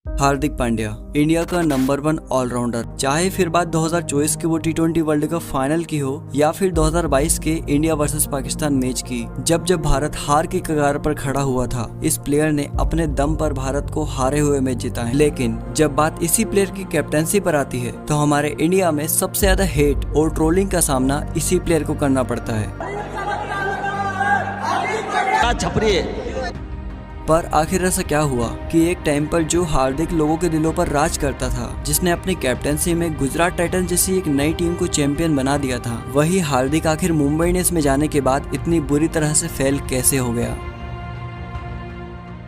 Hardik Pandya India का number 1 allrounder, चाहे फिर बात 2024 के वो T20 वर्ल्ड कप फाइनल की हो या फिर 2022 के इंडिया वर्सेस पाकिस्तान मैच की, जब जब भारत हार की कगार पर खड़ा हुआ था, इस प्लेयर ने अपने दम पर भारत को हारे हुए मैच जिताए। लेकिन जब बात इसी प्लेयर की कैप्टनसी पर आती है तो हमारे इंडिया में सबसे ज्यादा हेट और ट्रोलिंग का सामना इसी प्लेयर को करना पड़ता है। पर आखिर ऐसा क्या हुआ कि एक टाइम पर जो हार्दिक लोगों के दिलों पर राज करता था, जिसने अपनी कैप्टनसी में गुजरात टाइटंस जैसी एक नई टीम को चैंपियन बना दिया था, वही हार्दिक आखिर मुंबई इंडियंस में जाने के बाद इतनी बुरी तरह से फेल कैसे हो गया।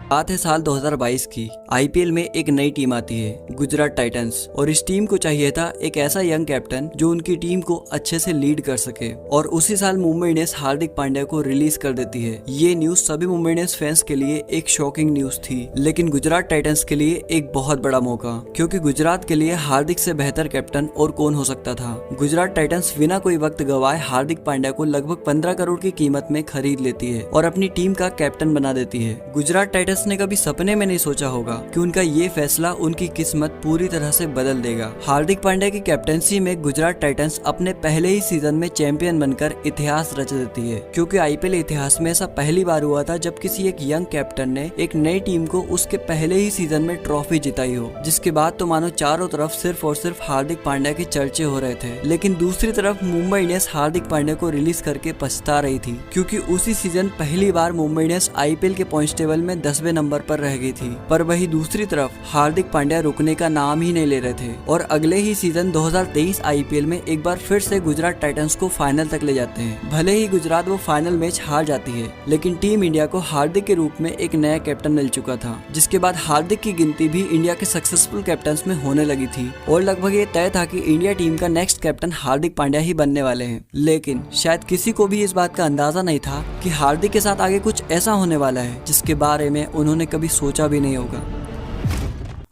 बात है साल 2022 की। आईपीएल में एक नई टीम आती है, गुजरात टाइटंस, और इस टीम को चाहिए था एक ऐसा यंग कैप्टन जो उनकी टीम को अच्छे से लीड कर सके। और उसी साल मुंबई इंडियंस हार्दिक पांड्या को रिलीज कर देती है। ये न्यूज सभी मुंबई इंडियंस फैंस के लिए एक शॉकिंग न्यूज थी, लेकिन गुजरात टाइटंस के लिए एक बहुत बड़ा मौका, क्योंकि गुजरात के लिए हार्दिक से बेहतर कैप्टन और कौन हो सकता था। गुजरात टाइटंस बिना कोई वक्त गवाए हार्दिक पांड्या को लगभग 15 करोड़ की कीमत में खरीद लेती है और अपनी टीम का कैप्टन बना देती है। गुजरात टाइटंस ने कभी सपने में नहीं सोचा होगा कि उनका ये फैसला उनकी किस्मत पूरी तरह से बदल देगा। हार्दिक पांड्या की कैप्टनसी में गुजरात टाइटंस अपने पहले ही सीजन में चैंपियन बनकर इतिहास रच देती है, क्योंकि आईपीएल इतिहास में ऐसा पहली बार हुआ था जब किसी एक यंग कैप्टन ने एक नई टीम को उसके पहले ही सीजन में ट्रॉफी जिताई हो। जिसके बाद तो मानो चारों तरफ सिर्फ और सिर्फ हार्दिक पांड्या के चर्चे हो रहे थे। लेकिन दूसरी तरफ मुंबई इंडियंस हार्दिक पांड्या को रिलीज करके पछता रही थी, क्योंकि उसी सीजन पहली बार मुंबई इंडियंस आईपीएल के पॉइंट्स टेबल में 10वें नंबर पर रह गई थी। पर वही दूसरी तरफ हार्दिक पांड्या रुकने का नाम ही नहीं ले रहे थे और अगले ही सीजन 2023 आईपीएल में एक बार फिर से गुजरात टाइटंस को फाइनल तक ले जाते हैं। भले ही गुजरात वो फाइनल मैच हार जाती है, लेकिन टीम इंडिया को हार्दिक के रूप में एक नया कैप्टन मिल चुका था, जिसके बाद हार्दिक की गिनती भी इंडिया के सक्सेसफुल कैप्टन्स में होने लगी थी और लगभग ये तय था कि इंडिया टीम का नेक्स्ट कैप्टन हार्दिक पांड्या ही बनने वाले हैं। लेकिन शायद किसी को भी इस बात का अंदाजा नहीं था कि हार्दिक के साथ आगे कुछ ऐसा होने वाला है जिसके बारे में उन्होंने कभी सोचा भी नहीं होगा।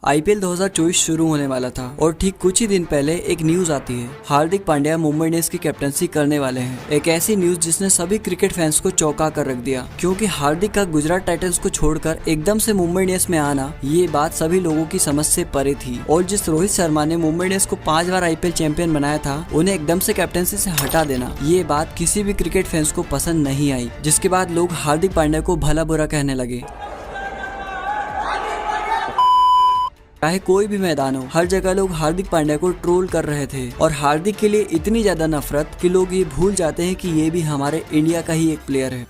आईपीएल 2024 शुरू होने वाला था और ठीक कुछ ही दिन पहले एक न्यूज आती है, हार्दिक पांड्या मुंबई इंडियंस की कैप्टनसी करने वाले हैं। एक ऐसी न्यूज जिसने सभी क्रिकेट फैंस को चौंका कर रख दिया, क्योंकि हार्दिक का गुजरात टाइटंस को छोड़कर एकदम से मुंबई इंडियंस में आना, ये बात सभी लोगों की समझ से परे थी। और जिस रोहित शर्मा ने मुंबई इंडियंस को 5 बार आईपीएल चैंपियन बनाया था, उन्हें एकदम से कैप्टनसी से हटा देना, ये बात किसी भी क्रिकेट फैंस को पसंद नहीं आई। जिसके बाद लोग हार्दिक पांड्या को भला बुरा कहने लगे। चाहे कोई भी मैदान हो, हर जगह लोग हार्दिक पांड्या को ट्रोल कर रहे थे और हार्दिक के लिए इतनी ज्यादा नफरत कि लोग ये भूल जाते हैं कि ये भी हमारे इंडिया का ही एक प्लेयर है।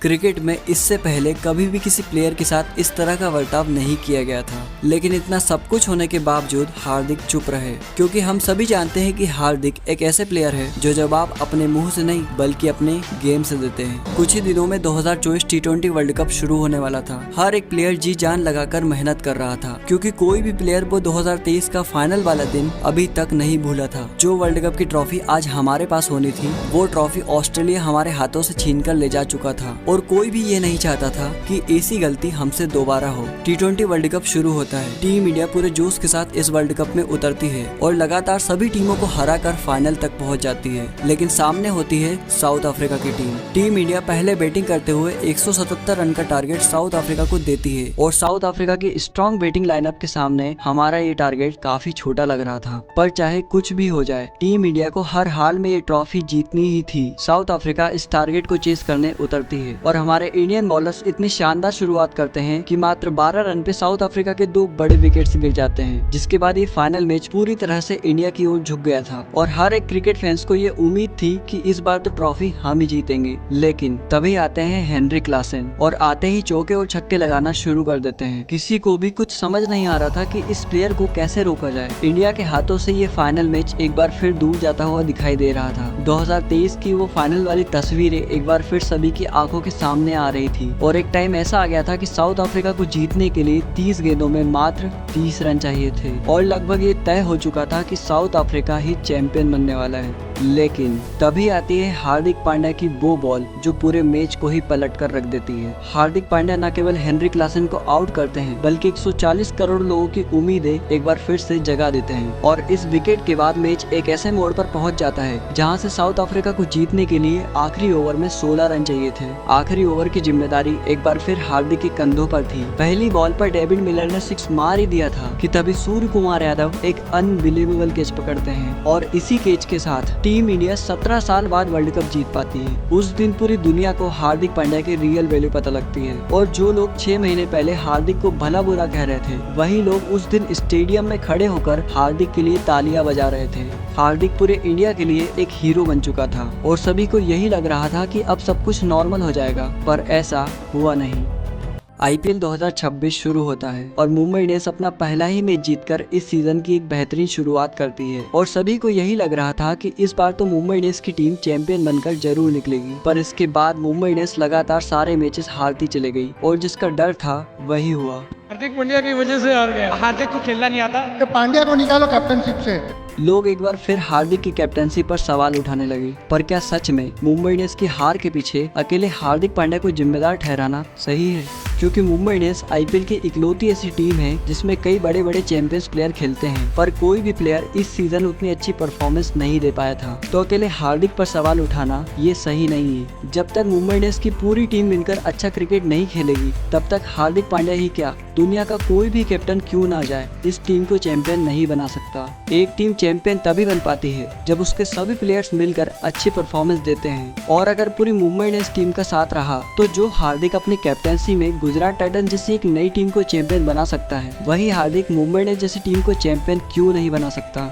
क्रिकेट में इससे पहले कभी भी किसी प्लेयर के साथ इस तरह का बर्ताव नहीं किया गया था, लेकिन इतना सब कुछ होने के बावजूद हार्दिक चुप रहे, क्योंकि हम सभी जानते हैं कि हार्दिक एक ऐसे प्लेयर है जो जवाब अपने मुंह से नहीं बल्कि अपने गेम से देते हैं। कुछ ही दिनों में 2024 T20 वर्ल्ड कप शुरू होने वाला था। हर एक प्लेयर जी जान लगाकर मेहनत कर रहा था, क्योंकि कोई भी प्लेयर वो 2023 का फाइनल वाला दिन अभी तक नहीं भूला था। जो वर्ल्ड कप की ट्रॉफी आज हमारे पास होनी थी, वो ट्रॉफी ऑस्ट्रेलिया हमारे हाथों से छीन कर ले जा चुका था और कोई भी ये नहीं चाहता था कि ऐसी गलती हमसे दोबारा हो। T20 वर्ल्ड कप शुरू होता है। टीम इंडिया पूरे जोश के साथ इस वर्ल्ड कप में उतरती है और लगातार सभी टीमों को हराकर फाइनल तक पहुंच जाती है, लेकिन सामने होती है साउथ अफ्रीका की टीम। टीम इंडिया पहले बैटिंग करते हुए 177 रन का टारगेट साउथ अफ्रीका को देती है और साउथ अफ्रीका की स्ट्रॉन्ग बैटिंग लाइनअप के सामने हमारा ये टारगेट काफी छोटा लग रहा था। पर चाहे कुछ भी हो जाए, टीम इंडिया को हर हाल में ये ट्रॉफी जीतनी ही थी। साउथ अफ्रीका इस टारगेट को चेस करने उतरती है और हमारे इंडियन बॉलर्स इतनी शानदार शुरुआत करते हैं कि मात्र 12 रन पे साउथ अफ्रीका के 2 बड़े विकेट्स गिर जाते हैं, जिसके बाद ये फाइनल मैच पूरी तरह से इंडिया की ओर झुक गया था और हर एक क्रिकेट फैंस को ये उम्मीद थी कि इस बार तो ट्रॉफी हम ही जीतेंगे। लेकिन तभी आते हैं हेनरी क्लासन और आते ही चौके और छक्के लगाना शुरू कर देते हैं। किसी को भी कुछ समझ नहीं आ रहा था कि इस प्लेयर को कैसे रोका जाए। इंडिया के हाथों से ये फाइनल मैच एक बार फिर दूर जाता हुआ दिखाई दे रहा था। 2023 की वो फाइनल वाली तस्वीरें एक बार फिर सभी की आंखों के सामने आ रही थी और एक टाइम ऐसा आ गया था कि साउथ अफ्रीका को जीतने के लिए 30 गेंदों में मात्र 30 रन चाहिए थे और लगभग ये तय हो चुका था कि साउथ अफ्रीका ही चैंपियन बनने वाला है। लेकिन तभी आती है हार्दिक पांड्या की वो बॉल जो पूरे मैच को ही पलट कर रख देती है। हार्दिक पांड्या न केवल हेनरिक क्लासन को आउट करते हैं बल्कि 140 करोड़ लोगों की उम्मीदें एक बार फिर से जगा देते हैं और इस विकेट के बाद मैच एक ऐसे मोड़ पर पहुंच जाता है जहां से साउथ अफ्रीका को जीतने के लिए आखिरी ओवर में 16 रन चाहिए थे। आखिरी ओवर की जिम्मेदारी एक बार फिर हार्दिक के कंधों पर थी। पहली बॉल पर डेविड मिलर ने 6 मार ही दिया था कि तभी सूर्य कुमार यादव एक अनबिलीवेबल कैच पकड़ते हैं और इसी कैच के साथ टीम इंडिया 17 साल बाद वर्ल्ड कप जीत पाती है। उस दिन पूरी दुनिया को हार्दिक पांड्या की रियल वैल्यू पता लगती है और जो लोग 6 महीने पहले हार्दिक को भला बुरा कह रहे थे वही लोग उस दिन स्टेडियम में खड़े होकर हार्दिक के लिए तालियां बजा रहे थे। हार्दिक पूरे इंडिया के लिए एक हीरो बन चुका था और सभी को यही लग रहा था कि अब सब कुछ नॉर्मल हो जाएगा, पर ऐसा हुआ नहीं। आईपीएल 2026 शुरू होता है और मुंबई इंडियंस अपना पहला ही मैच जीतकर इस सीजन की एक बेहतरीन शुरुआत करती है और सभी को यही लग रहा था कि इस बार तो मुंबई इंडियंस की टीम चैंपियन बनकर जरूर निकलेगी। पर इसके बाद मुंबई इंडियंस लगातार सारे मैचेस हारती चले गई और जिसका डर था वही हुआ। हार्दिक पांड्या की वजह से हार गया। हार्दिक को खेलना नहीं आता तो पांड्या को निकालो कैप्टनशिप से। लोग एक बार फिर हार्दिक की कैप्टनसी पर सवाल उठाने लगे, पर क्या सच में मुंबई इंडियंस की हार के पीछे अकेले हार्दिक पांड्या को जिम्मेदार ठहराना सही है? क्योंकि मुंबई इंडियंस आईपीएल की इकलौती ऐसी टीम है जिसमें कई बड़े बड़े चैंपियंस प्लेयर खेलते हैं, पर कोई भी प्लेयर इस सीजन उतनी अच्छी परफॉर्मेंस नहीं दे पाया था। तो अकेले हार्दिक पर सवाल उठाना ये सही नहीं है। जब तक मुंबई इंडियंस की पूरी टीम मिलकर अच्छा क्रिकेट नहीं खेलेगी तब तक हार्दिक पांड्या ही क्या, दुनिया का कोई भी कैप्टन क्यों ना जाए, इस टीम को चैंपियन नहीं बना सकता। एक टीम चैंपियन तभी बन पाती है जब उसके सभी प्लेयर्स मिलकर अच्छी परफॉर्मेंस देते हैं और अगर पूरी मुंबई इंडियंस टीम का साथ रहा तो जो हार्दिक अपनी कैप्टनसी में गुजरात टाइटंस जैसी एक नई टीम को चैंपियन बना सकता है, वही हार्दिक मुंबई इंडियंस जैसी टीम को चैंपियन क्यों नहीं बना सकता।